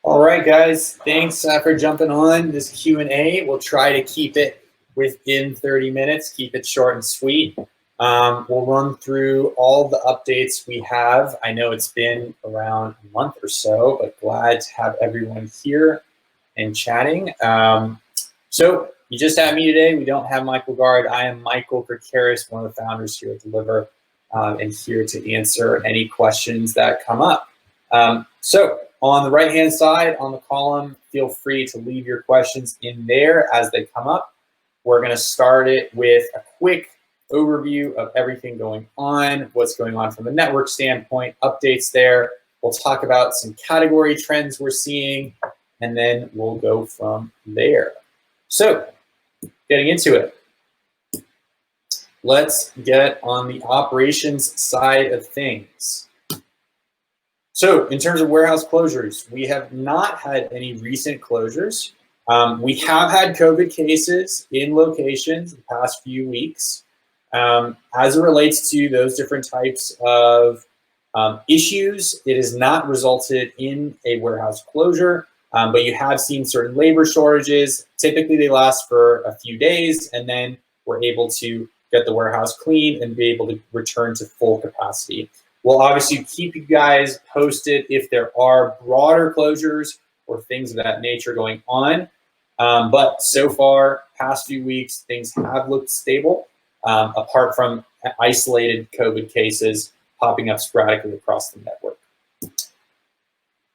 All right, guys. Thanks for jumping on this Q&A. We'll try to keep it within 30 minutes, keep it short and sweet. We'll run through all the updates we have. I know it's been around a month or so, but glad to have everyone here and chatting. So you just have me today. We don't have Michael Gard. I am Michael Krikaris, one of the founders here at Deliverr, and here to answer any questions that come up. So on the right-hand side on the column, feel free to leave your questions in there as they come up. We're going to start it with a quick overview of everything going on, what's going on from a network standpoint, updates there. We'll talk about some category trends we're seeing, and then we'll go from there. So getting into it, let's get on the operations side of things. So in terms of warehouse closures, we have not had any recent closures. We have had COVID cases in locations the past few weeks. As it relates to those different types of issues, it has not resulted in a warehouse closure, but you have seen certain labor shortages. Typically they last for a few days, and then we're able to get the warehouse clean and be able to return to full capacity. We'll obviously keep you guys posted if there are broader closures or things of that nature going on. But so far, past few weeks, things have looked stable, apart from isolated COVID cases popping up sporadically across the network.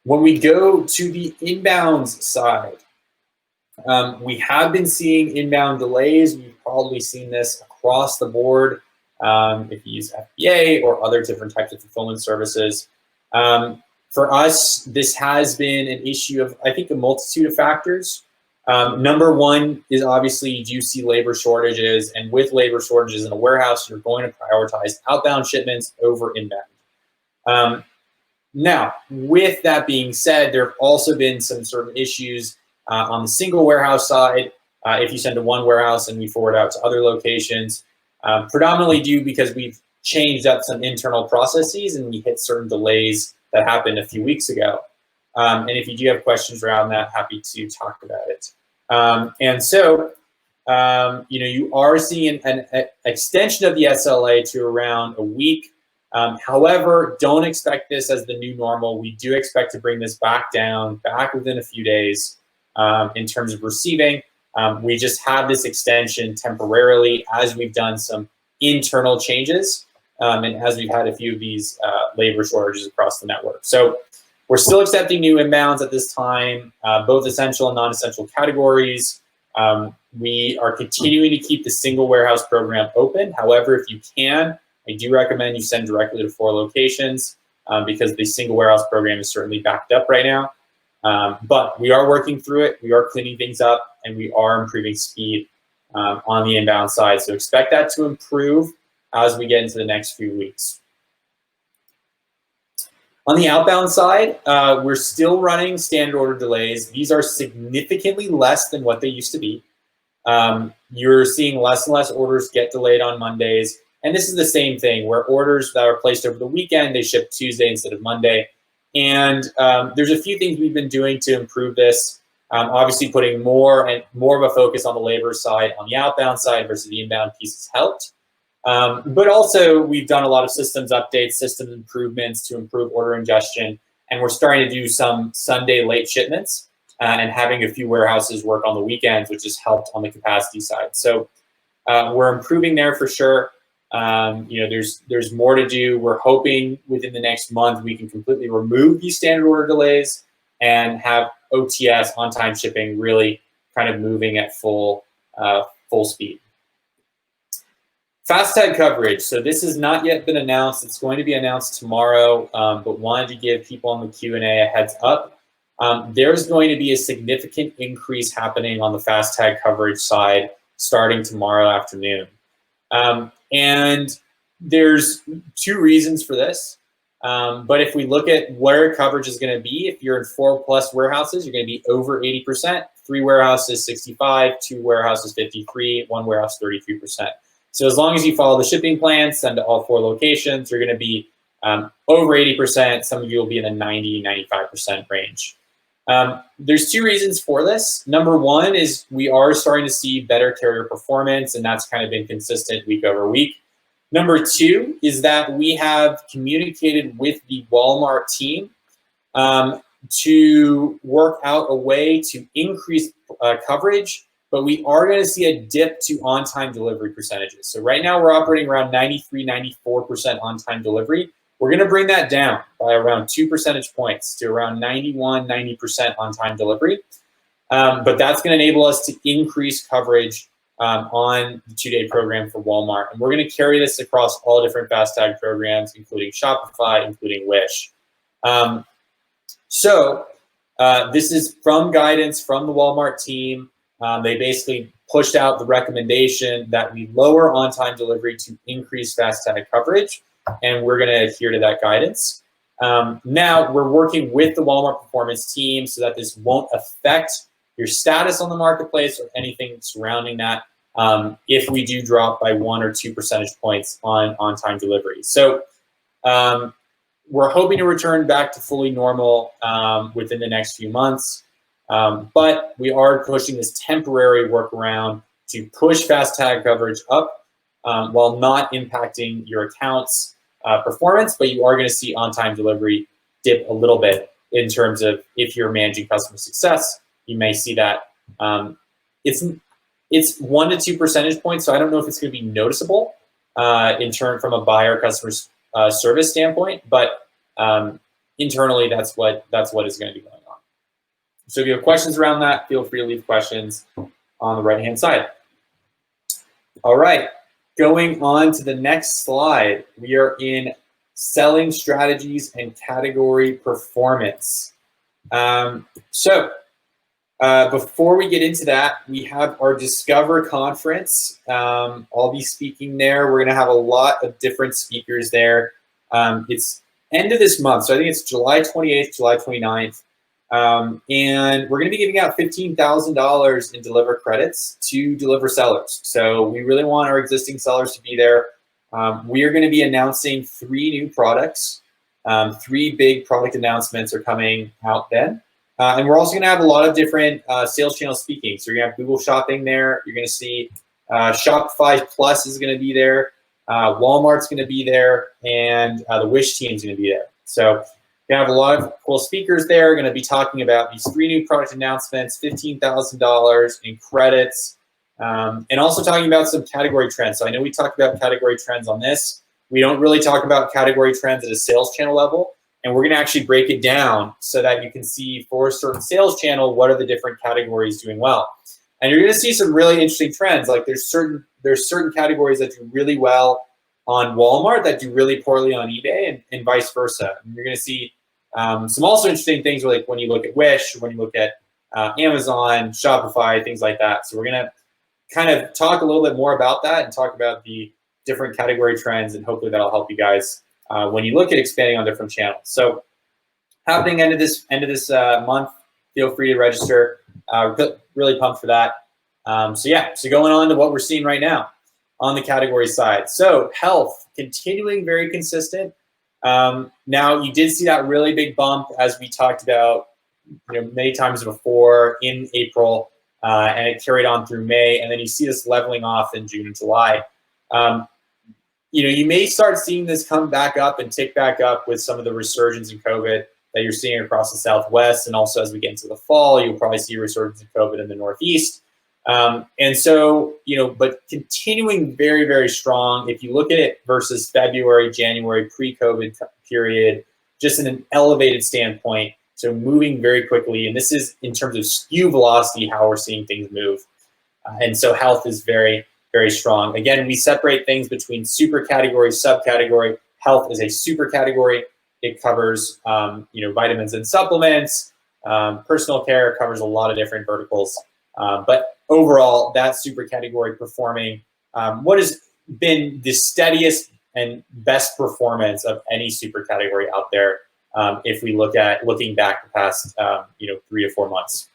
When we go to the inbounds side, we have been seeing inbound delays. You've probably seen this across the board. If you use FBA or other different types of fulfillment services. For us, this has been an issue of, I think, a multitude of factors. Number one is obviously you do see labor shortages, and with labor shortages in a warehouse, you're going to prioritize outbound shipments over inbound. Now, with that being said, there have also been some sort of issues on the single warehouse side. If you send to one warehouse and we forward out to other locations, predominantly due because we've changed up some internal processes and we hit certain delays that happened a few weeks ago. And if you do have questions around that, happy to talk about it. And so, you are seeing an extension of the SLA to around a week. However, don't expect this as the new normal. We do expect to bring this back down, back within a few days in terms of receiving. We just have this extension temporarily as we've done some internal changes and as we've had a few of these labor shortages across the network. So we're still accepting new inbounds at this time, both essential and non-essential categories. We are continuing to keep the single warehouse program open. However, if you can, I do recommend you send directly to 4 locations because the single warehouse program is certainly backed up right now. But we are working through it. We are cleaning things up, and we are improving speed on the inbound side. So expect that to improve as we get into the next few weeks. On the outbound side, we're still running standard order delays. These are significantly less than what they used to be. You're seeing less and less orders get delayed on Mondays. And this is the same thing where orders that are placed over the weekend, they ship Tuesday instead of Monday. And there's a few things we've been doing to improve this. Obviously, putting more of a focus on the labor side, on the outbound side versus the inbound piece has helped. But also, we've done a lot of systems updates, systems improvements to improve order ingestion. And we're starting to do some Sunday late shipments and having a few warehouses work on the weekends, which has helped on the capacity side. So we're improving there for sure. There's more to do. We're hoping within the next month we can completely remove these standard order delays and have OTS, on-time shipping, really kind of moving at full speed. Fast tag coverage. So this has not yet been announced. It's going to be announced tomorrow, but wanted to give people on the Q&A a heads up. There's going to be a significant increase happening on the fast tag coverage side starting tomorrow afternoon. And there's 2 reasons for this. But if we look at where coverage is going to be, if you're in 4+ warehouses, you're going to be over 80%. 3 warehouses, 65, 2 warehouses, 53, 1 warehouse, 33%. So as long as you follow the shipping plan, send to all 4 locations, you're going to be over 80%. Some of you will be in the 90, 95% range. There's two reasons for this. Number one is we are starting to see better carrier performance, and that's kind of been consistent week over week. Number two is that we have communicated with the Walmart team to work out a way to increase coverage, but we are going to see a dip to on-time delivery percentages. So right now we're operating around 93, 94% on-time delivery. We're going to bring that down by around 2 percentage points to around 91, 90% on-time delivery. But that's going to enable us to increase coverage on the 2-day program for Walmart. And we're going to carry this across all different fast tag programs, including Shopify, including Wish. So this is from guidance from the Walmart team. They basically pushed out the recommendation that we lower on-time delivery to increase fast tag coverage, and we're going to adhere to that guidance. Now we're working with the Walmart performance team so that this won't affect your status on the marketplace or anything surrounding that if we do drop by 1 or 2 percentage points on on-time delivery. So we're hoping to return back to fully normal within the next few months, but we are pushing this temporary workaround to push fast tag coverage up while not impacting your account's performance, but you are going to see on-time delivery dip a little bit in terms of if you're managing customer success. You may see that it's 1 to 2 percentage points, so I don't know if it's going to be noticeable in turn from a buyer customer service standpoint, but internally that's what is going to be going on. So if you have questions around that, feel free to leave questions on the right-hand side. All right, going on to the next slide, we are in selling strategies and category performance. Before we get into that, we have our Discover conference. I'll be speaking there. We're going to have a lot of different speakers there. It's end of this month, so I think it's July 28th, July 29th. And we're going to be giving out $15,000 in Deliverr credits to Deliverr sellers. So we really want our existing sellers to be there. We are going to be announcing 3 new products. 3 big product announcements are coming out then. And we're also going to have a lot of different sales channel speaking. So you're going to have Google Shopping there. You're going to see Shopify Plus is going to be there. Walmart's going to be there. And the Wish team is going to be there. So you're going to have a lot of cool speakers there. We're going to be talking about these 3 new product announcements, $15,000 in credits, and also talking about some category trends. So I know we talked about category trends on this. We don't really talk about category trends at a sales channel level. And we're going to actually break it down so that you can see for a certain sales channel, what are the different categories doing well. And you're going to see some really interesting trends. Like there's certain categories that do really well on Walmart that do really poorly on eBay and vice versa. And you're going to see some also interesting things like when you look at Wish, when you look at Amazon, Shopify, things like that. So we're going to kind of talk a little bit more about that and talk about the different category trends, and hopefully that'll help you guys when you look at expanding on different channels. So happening end of this month, feel free to register. Really pumped for that. So going on to what we're seeing right now on the category side. So health, continuing very consistent. Now you did see that really big bump as we talked about many times before in April, and it carried on through May, and then you see this leveling off in June and July. You may start seeing this come back up and tick back up with some of the resurgence in COVID that you're seeing across the Southwest, and also as we get into the fall, you'll probably see a resurgence in COVID in the Northeast. And so, but continuing very, very strong. If you look at it versus February, January, pre-COVID period, just in an elevated standpoint, so moving very quickly. And this is in terms of SKU velocity, how we're seeing things move. And so health is very, very strong. Again, we separate things between super category, subcategory. Health is a super category. It covers, vitamins and supplements. Personal care covers a lot of different verticals. But overall, that super category performing what has been the steadiest and best performance of any super category out there. If we looking back the past, 3 to 4 months.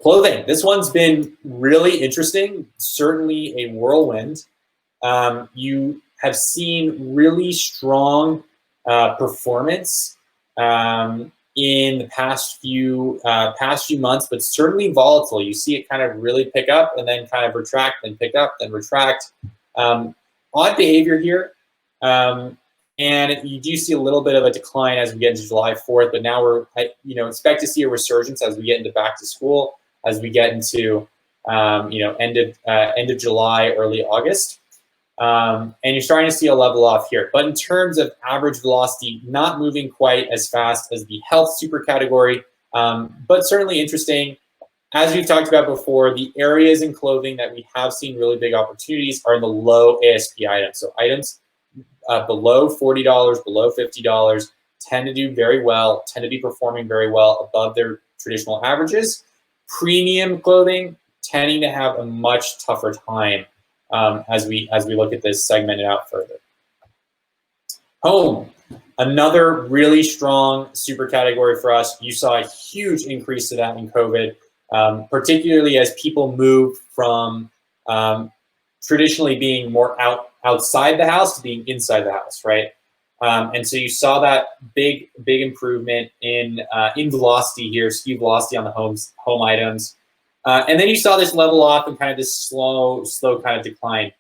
Clothing, this one's been really interesting, certainly a whirlwind. You have seen really strong performance in in the past few months, but certainly volatile. You see it kind of really pick up and then kind of retract, then pick up, then retract. Odd behavior here. And you do see a little bit of a decline as we get into July 4th, but now expect to see a resurgence as we get into back to school, as we get into end of July, early August. And you're starting to see a level off here. But in terms of average velocity, not moving quite as fast as the health super category, but certainly interesting. As we've talked about before, the areas in clothing that we have seen really big opportunities are in the low ASP items. So items below $40, below $50 tend to do very well, tend to be performing very well above their traditional averages. Premium clothing tending to have a much tougher time as we look at this segmented out further. Home, another really strong super category for us. You saw a huge increase to that in COVID, particularly as people move from traditionally being more outside the house to being inside the house, right? And so you saw that big improvement in velocity here, SKU velocity on the home items. And then you saw this level off and kind of this slow kind of decline.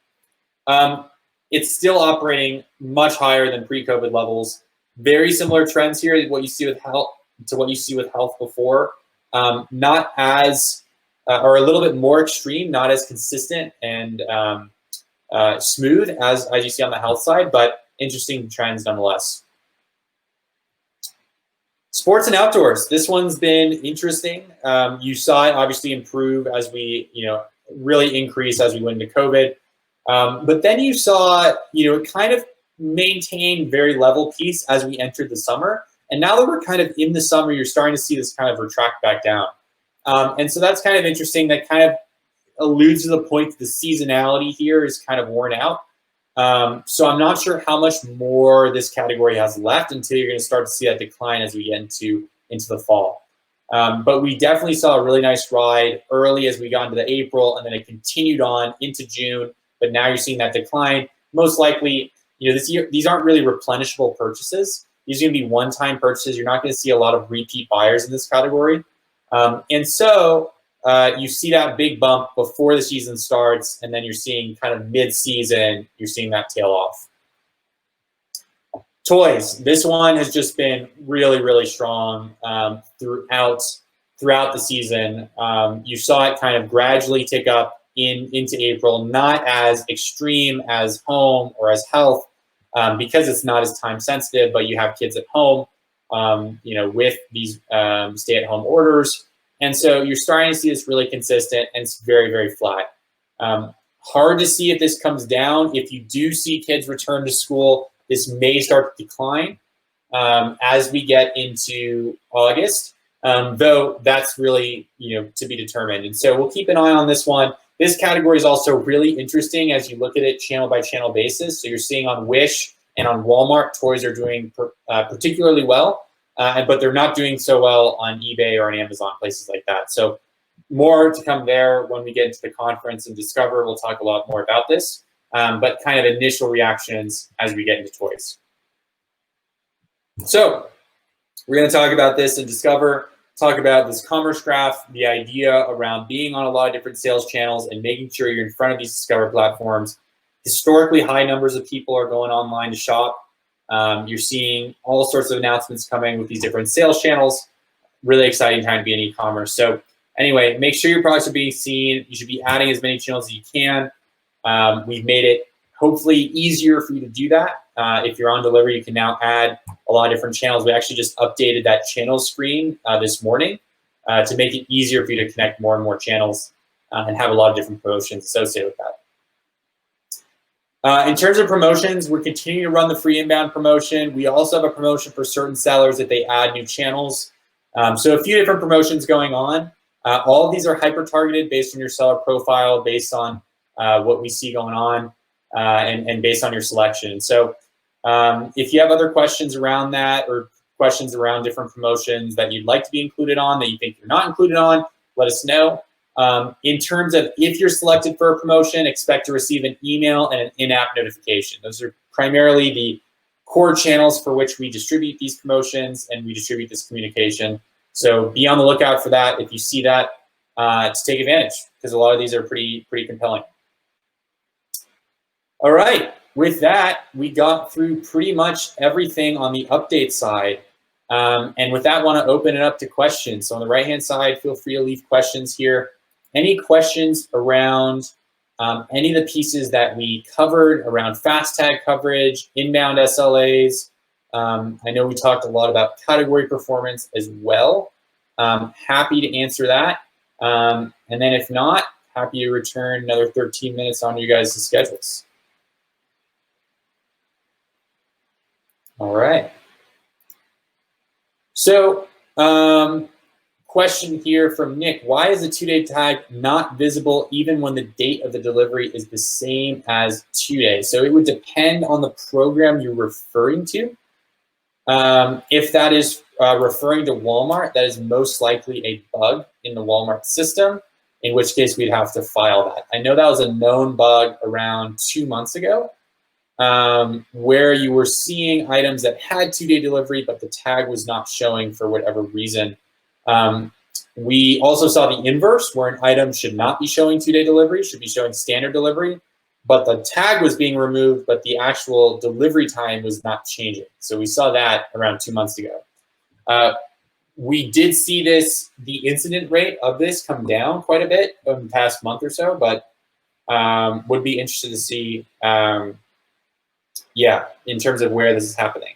It's still operating much higher than pre-COVID levels. Very similar trends here to what you see with health before. Not as, or a little bit more extreme, not as consistent and smooth as you see on the health side, but interesting trends nonetheless. Sports and outdoors. This one's been interesting. You saw it obviously improve as we, really increase as we went into COVID. But then you saw, it kind of maintain very level piece as we entered the summer. And now that we're kind of in the summer, you're starting to see this kind of retract back down. And so that's kind of interesting. That kind of alludes to the point that the seasonality here is kind of worn out. So I'm not sure how much more this category has left until you're going to start to see that decline as we get into the fall. But we definitely saw a really nice ride early as we got into the April, and then it continued on into June. But now you're seeing that decline. Most likely, this year, these aren't really replenishable purchases. These are going to be one-time purchases. You're not going to see a lot of repeat buyers in this category. And so you see that big bump before the season starts, and then you're seeing kind of mid-season, you're seeing that tail off. Toys. This one has just been really, really strong throughout the season. You saw it kind of gradually tick up into April, not as extreme as home or as health, because it's not as time sensitive, but you have kids at home, with these stay-at-home orders. And so you're starting to see this really consistent, and it's very, very flat. Hard to see if this comes down. If you do see kids return to school, this may start to decline as we get into August, though that's really, to be determined. And so we'll keep an eye on this one. This category is also really interesting as you look at it channel by channel basis. So you're seeing on Wish and on Walmart, toys are doing particularly well, but they're not doing so well on eBay or on Amazon, places like that. So more to come there when we get into the conference and Discover. We'll talk a lot more about this, but kind of initial reactions as we get into toys. So we're going to talk about this in Discover. Talk about this commerce graph, the idea around being on a lot of different sales channels and making sure you're in front of these Discover platforms. Historically high numbers of people are going online to shop. You're seeing all sorts of announcements coming with these different sales channels. Really exciting time to be in e-commerce. So anyway, make sure your products are being seen. You should be adding as many channels as you can. We've made it hopefully easier for you to do that. If you're on Deliverr, you can now add a lot of different channels. We actually just updated that channel screen this morning to make it easier for you to connect more and more channels and have a lot of different promotions associated with that. In terms of promotions, we're continuing to run the free inbound promotion. We also have a promotion for certain sellers if they add new channels. So a few different promotions going on. All of these are hyper-targeted based on your seller profile, based on what we see going on, and based on your selection. So if you have other questions around that or questions around different promotions that you'd like to be included on that you think you're not included on, let us know. In terms of if you're selected for a promotion, expect to receive an email and an in-app notification. Those are primarily the core channels for which we distribute these promotions and we distribute this communication. So be on the lookout for that. If you see that, to take advantage, because a lot of these are pretty compelling. All right, with that, we got through pretty much everything on the update side. And with that, I want to open it up to questions. So on the right-hand side, feel free to leave questions here. Any questions around any of the pieces that we covered around fast tag coverage, inbound SLAs? I know we talked a lot about category performance as well. Happy to answer that. And then if not, happy to return another 13 minutes on you guys' schedules. All right. So, question here from Nick. Why is the 2-day tag not visible even when the date of the delivery is the same as 2 days? So it would depend on the program you're referring to. If that is referring to Walmart, that is most likely a bug in the Walmart system, in which case we'd have to file that. I know that was a known bug around 2 months ago, where you were seeing items that had 2-day delivery, but the tag was not showing for whatever reason. We also saw the inverse, where an item should not be showing 2-day delivery, should be showing standard delivery, but the tag was being removed, but the actual delivery time was not changing. So we saw that around 2 months ago. We did see the incident rate of this come down quite a bit over the past month or so, but would be interested to see, yeah, in terms of where this is happening.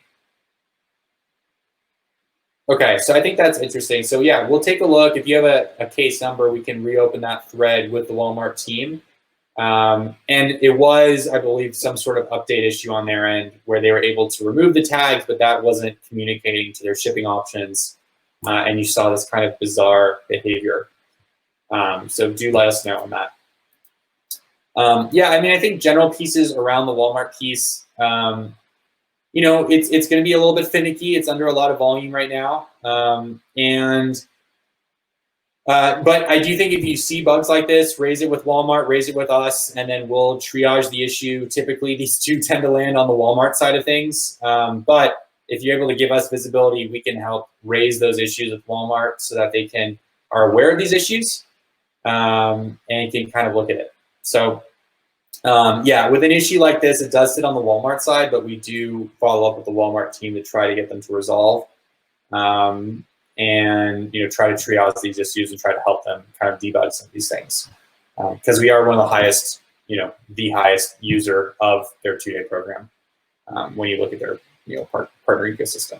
Okay, so I think that's interesting. So yeah, we'll take a look. If you have a case number, we can reopen that thread with the Walmart team. And it was, I believe, some sort of update issue on their end where they were able to remove the tags, but that wasn't communicating to their shipping options. And you saw this kind of bizarre behavior. So do let us know on that. Yeah, I mean, I think general pieces around the Walmart piece, you know, it's going to be a little bit finicky. It's under a lot of volume right now. But I do think if you see bugs like this, raise it with Walmart, raise it with us, and then we'll triage the issue. Typically, these two tend to land on the Walmart side of things. But if you're able to give us visibility, we can help raise those issues with Walmart so that they are aware of these issues and can kind of look at it. So yeah, with an issue like this, it does sit on the Walmart side, but we do follow up with the Walmart team to try to get them to resolve. And try to triage these issues and try to help them kind of debug some of these things, because we are one of the highest, the highest user of their 2-day program when you look at their partner ecosystem.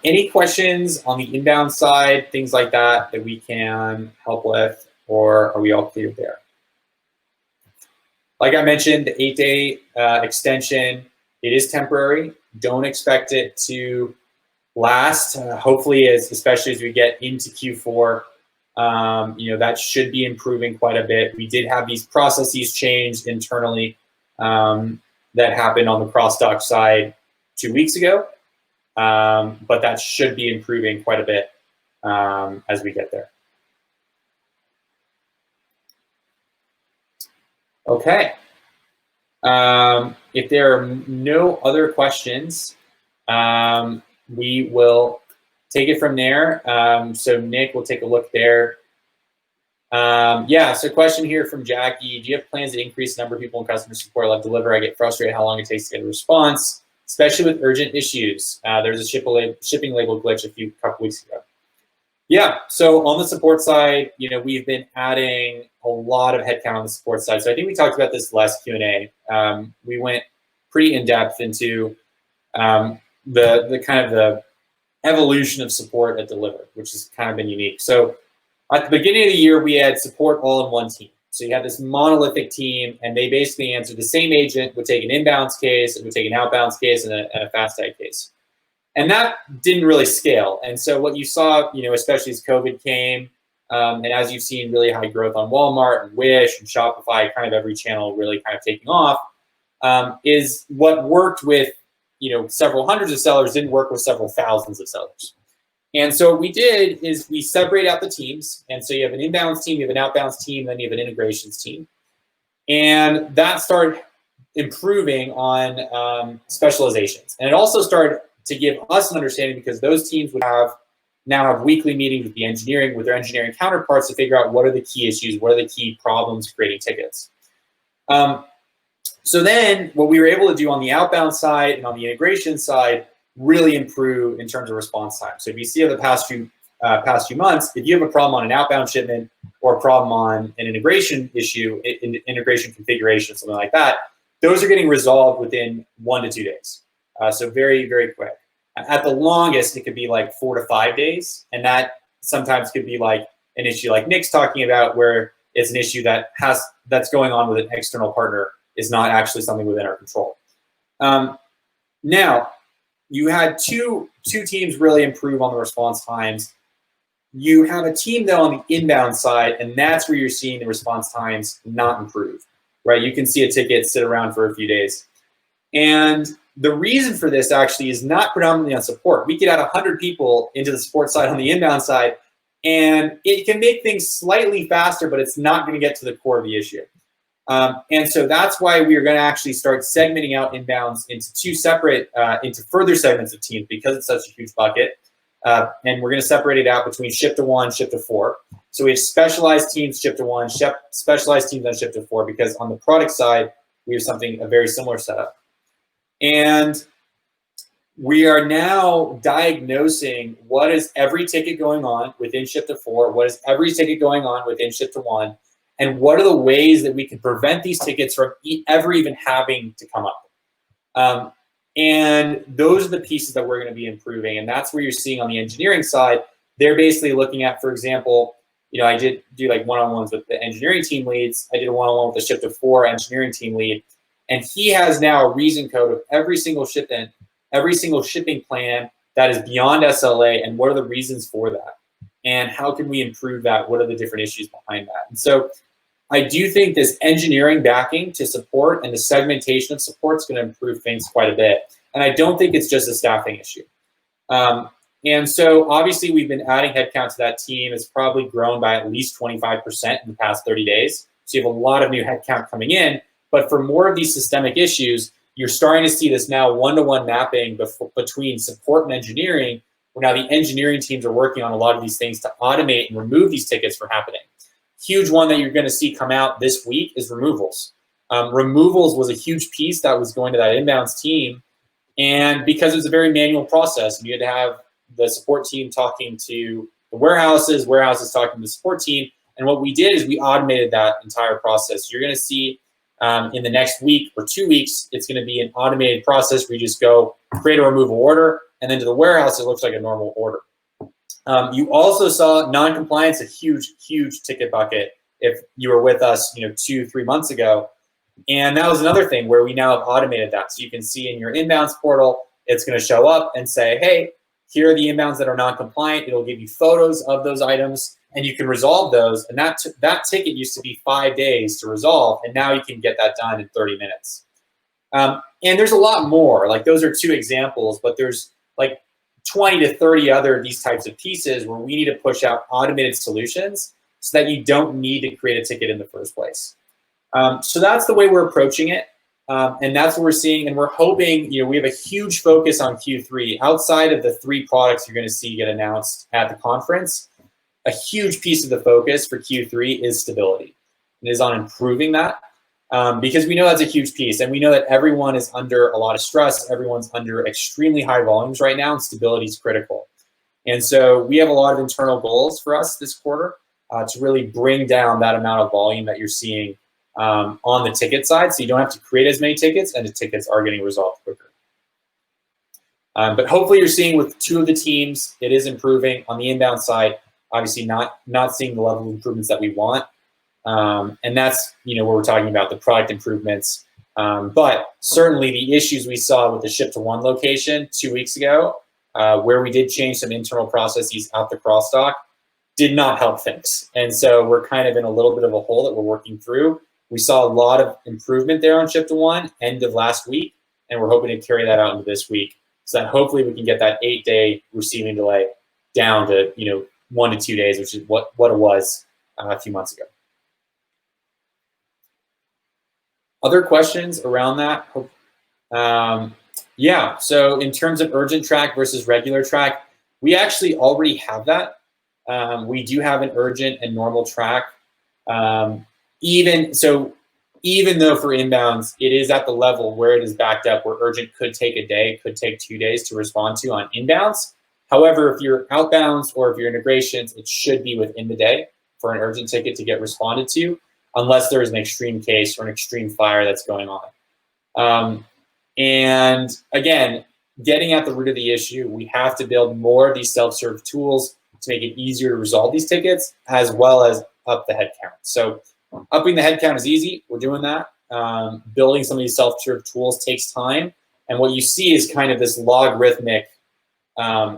Any questions on the inbound side, things like that we can help with, or are we all clear there? Like I mentioned, the 8-day extension, it is temporary. Don't expect it to last. Hopefully, especially as we get into Q4, that should be improving quite a bit. We did have these processes changed internally that happened on the cross-dock side 2 weeks ago, but that should be improving quite a bit as we get there. Okay. If there are no other questions, we will take it from there. So Nick, we'll take a look there. Yeah, so question here from Jackie. Do you have plans to increase the number of people in customer support like Deliverr? I get frustrated how long it takes to get a response, especially with urgent issues. There's a shipping label glitch a couple weeks ago. Yeah, so on the support side, we've been adding a lot of headcount on the support side. So I think we talked about this last Q&A. We went pretty in depth into the kind of the evolution of support at Deliverr, which has kind of been unique. So at the beginning of the year, we had support all in one team. So you had this monolithic team, and they basically answered the same agent would take an inbounds case, it would take an outbounds case, and a fast tag case. And that didn't really scale. And so what you saw, especially as COVID came, and as you've seen really high growth on Walmart and Wish and Shopify, kind of every channel really kind of taking off, is what worked with several hundreds of sellers didn't work with several thousands of sellers. And so what we did is we separate out the teams. And so you have an inbounds team, you have an outbounds team, then you have an integrations team. And that started improving on specializations. And it also started to give us an understanding, because those teams would now have weekly meetings with their engineering counterparts to figure out what are the key issues, what are the key problems creating tickets. So then what we were able to do on the outbound side and on the integration side really improve in terms of response time. So if you see over the past few months, if you have a problem on an outbound shipment or a problem on an integration issue, integration configuration, something like that, those are getting resolved within 1 to 2 days. So very, very quick. At the longest, it could be like 4 to 5 days. And that sometimes could be like an issue like Nick's talking about, where it's an issue that's going on with an external partner, is not actually something within our control. Now, you had two teams really improve on the response times. You have a team, though, on the inbound side, and that's where you're seeing the response times not improve, right? You can see a ticket sit around for a few days. And the reason for this actually is not predominantly on support. We could add 100 people into the support side on the inbound side, and it can make things slightly faster, but it's not going to get to the core of the issue. And so that's why we are going to actually start segmenting out inbounds into further segments of teams, because it's such a huge bucket. And we're going to separate it out between ship to 1, ship to 4. So we have specialized teams, ship to 1, specialized teams on ship to 4, because on the product side, we have a very similar setup. And we are now diagnosing what is every ticket going on within ship to 4, what is every ticket going on within ship to 1, and what are the ways that we can prevent these tickets from ever even having to come up. And those are the pieces that we're going to be improving. And that's where you're seeing on the engineering side, they're basically looking at, for example, I did do like one-on-ones with the engineering team leads. I did a one-on-one with the ship to 4 engineering team lead. And he has now a reason code of every single shipment, every single shipping plan that is beyond SLA, and what are the reasons for that? And how can we improve that? What are the different issues behind that? And so I do think this engineering backing to support and the segmentation of support is going to improve things quite a bit. And I don't think it's just a staffing issue. And so obviously we've been adding headcount to that team. It's probably grown by at least 25% in the past 30 days. So you have a lot of new headcount coming in. But for more of these systemic issues, you're starting to see this now one-to-one mapping between support and engineering, where now the engineering teams are working on a lot of these things to automate and remove these tickets from happening. Huge one that you're going to see come out this week is removals. Removals was a huge piece that was going to that inbounds team. And because it was a very manual process, and you had to have the support team talking to the warehouses talking to the support team. And what we did is we automated that entire process. You're going to see in the next week or 2 weeks, it's going to be an automated process where you just go create a removal order, and then to the warehouse, it looks like a normal order. You also saw non-compliance, a huge ticket bucket if you were with us 2-3 months ago. And that was another thing where we now have automated that. So you can see in your inbounds portal, it's going to show up and say, hey, here are the inbounds that are non-compliant. It'll give you photos of those items, and you can resolve those. And that ticket used to be 5 days to resolve, and now you can get that done in 30 minutes. And there's a lot more. Like, those are 2 examples, but there's like 20 to 30 other of these types of pieces where we need to push out automated solutions so that you don't need to create a ticket in the first place. So that's the way we're approaching it. And that's what we're seeing. And we're hoping, we have a huge focus on Q3. Outside of the 3 products you're going to see get announced at the conference, a huge piece of the focus for Q3 is stability. It is on improving that because we know that's a huge piece. And we know that everyone is under a lot of stress. Everyone's under extremely high volumes right now, and stability is critical. And so we have a lot of internal goals for us this quarter to really bring down that amount of volume that you're seeing on the ticket side, so you don't have to create as many tickets, and the tickets are getting resolved quicker. But hopefully you're seeing with 2 of the teams, it is improving. On the inbound side, obviously not seeing the level of improvements that we want. And that's where we're talking about the product improvements. But certainly the issues we saw with the ship to 1 location 2 weeks ago, where we did change some internal processes out the crossdock, did not help things. And so we're kind of in a little bit of a hole that we're working through. We saw a lot of improvement there on ship to 1 end of last week, and we're hoping to carry that out into this week so that hopefully we can get that 8-day receiving delay down to 1 to 2 days, which is what it was a few months ago. Other questions around that? Yeah, so in terms of urgent track versus regular track, we actually already have that. We do have an urgent and normal track. Even though for inbounds, it is at the level where it is backed up, where urgent could take a day, could take 2 days to respond to on inbounds. However, if you're outbounds or if you're integrations, it should be within the day for an urgent ticket to get responded to, unless there is an extreme case or an extreme fire that's going on. And again, getting at the root of the issue, we have to build more of these self-serve tools to make it easier to resolve these tickets, as well as up the headcount. So upping the headcount is easy. We're doing that. Building some of these self-serve tools takes time. And what you see is kind of this logarithmic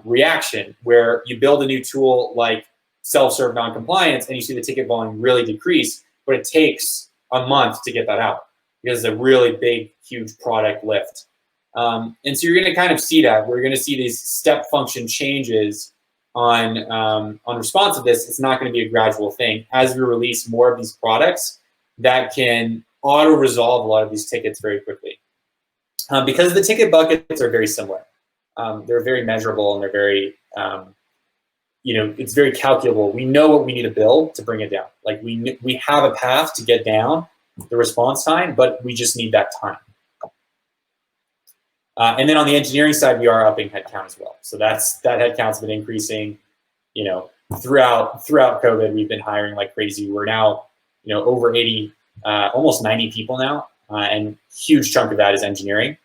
reaction where you build a new tool like self-serve non-compliance and you see the ticket volume really decrease, but it takes a month to get that out because it's a really big, huge product lift. And so you're going to kind of see that. We're going to see these step function changes on responsiveness. It's not going to be a gradual thing. As we release more of these products that can auto-resolve a lot of these tickets very quickly. Because the ticket buckets are very similar. They're very measurable and they're very, it's very calculable. We know what we need to build to bring it down. Like we have a path to get down the response time, but we just need that time. And then on the engineering side, we are upping headcount as well. So that headcount's been increasing, throughout COVID. We've been hiring like crazy. We're now, over 80, almost 90 people now, and huge chunk of that is engineering,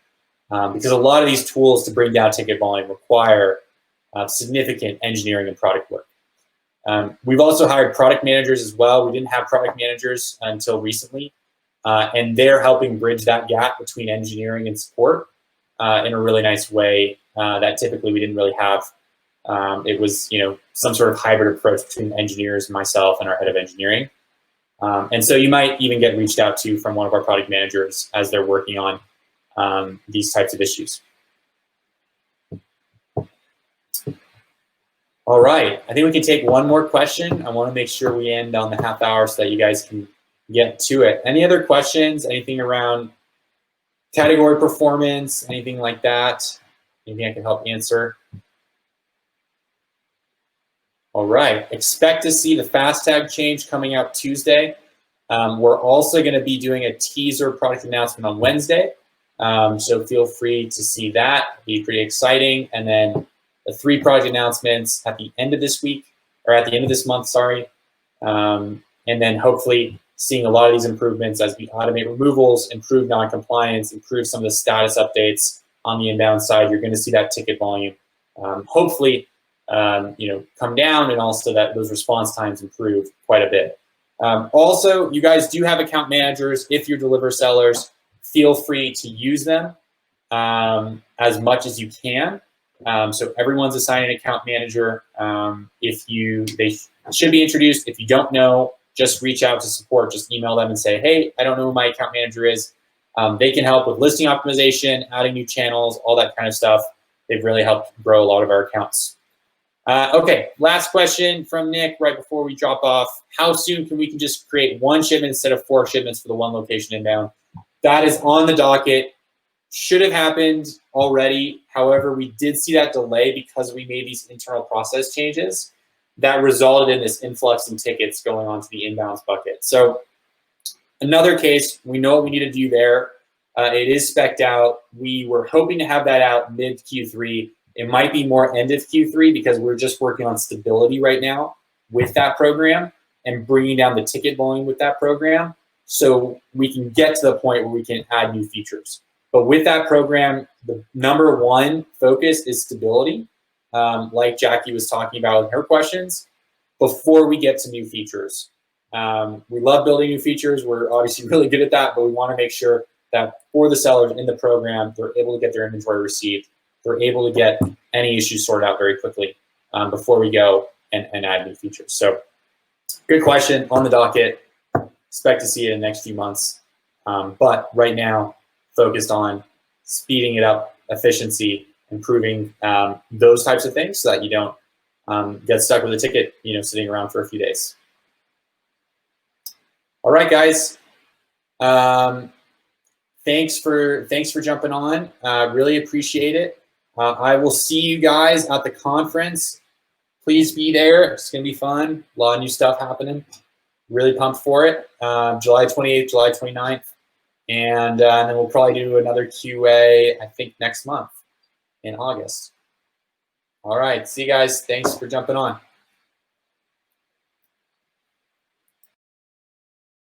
because a lot of these tools to bring down ticket volume require significant engineering and product work. We've also hired product managers as well. We didn't have product managers until recently, and they're helping bridge that gap between engineering and support in a really nice way that typically we didn't really have. It was, some sort of hybrid approach between engineers, myself, and our head of engineering. And so you might even get reached out to from one of our product managers as they're working on these types of issues. All right, I think we can take one more question. I want to make sure we end on the half hour so that you guys can get to it. Any other questions? Anything around category performance, anything like that? Anything I can help answer? All right, expect to see the fast tag change coming out Tuesday. We're also going to be doing a teaser product announcement on Wednesday. So feel free to see that. It'll be pretty exciting. And then the 3 project announcements at the end of this week, or at the end of this month, sorry. And then hopefully seeing a lot of these improvements as we automate removals, improve non-compliance, improve some of the status updates on the inbound side. You're going to see that ticket volume hopefully come down, and also that those response times improve quite a bit. Also, you guys do have account managers. If you're Deliverr sellers, feel free to use them as much as you can. So everyone's assigned an account manager. They should be introduced. If you don't know, just reach out to support. Just email them and say, hey, I don't know who my account manager is. They can help with listing optimization, adding new channels, all that kind of stuff. They've really helped grow a lot of our accounts. Okay, last question from Nick right before we drop off. How soon can we just create 1 shipment instead of 4 shipments for the 1 location inbound? That is on the docket. Should have happened already. However, we did see that delay because we made these internal process changes that resulted in this influx in tickets going onto the inbounds bucket. So another case, we know what we need to do there. It is spec'd out. We were hoping to have that out mid Q3. It might be more end of Q3 because we're just working on stability right now with that program and bringing down the ticket volume with that program so we can get to the point where we can add new features. But with that program, the number 1 focus is stability, like Jackie was talking about in her questions, before we get to new features. We love building new features. We're obviously really good at that, but we want to make sure that for the sellers in the program, they're able to get their inventory received. They're able to get any issues sorted out very quickly before we go and add new features. So good question, on the docket. Expect to see it in the next few months. But right now, focused on speeding it up, efficiency, improving those types of things so that you don't get stuck with a ticket, sitting around for a few days. All right, guys. thanks for jumping on. Really appreciate it. I will see you guys at the conference. Please be there. It's going to be fun. A lot of new stuff happening. Really pumped for it. July 28th, July 29th. And then we'll probably do another QA, I think, next month in August. All right. See you guys. Thanks for jumping on.